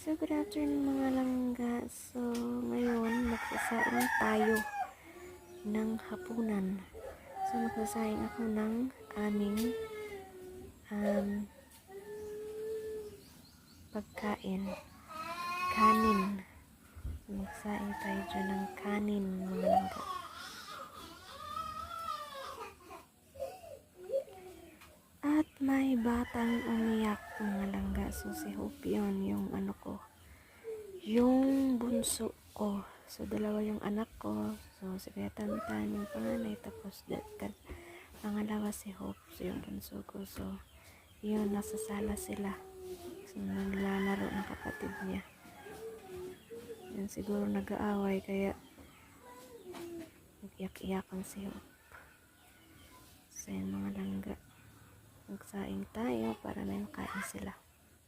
So, good afternoon mga langga. So, ngayon, magsasaing tayo ng hapunan. So, magsasaing ako ng aming pagkain. Kanin. Magsaing tayo dyan ng kanin mga langga. At may batang umiyak mga langga. So, si Hope yun, yung ano ko. Yung bunso ko. So, dalawa yung anak ko. So, si Kuya Tantan, yung panganay. Tapos, pangalawa si Hope. So, yung bunso ko. So, yun, nasa sala sila. So, naglalaro ng kapatid niya. Yan, siguro nag-aaway. Kaya, nag-iyak-iyakan si Hope. So, yung mga langga. Magsaing tayo para may makain sila.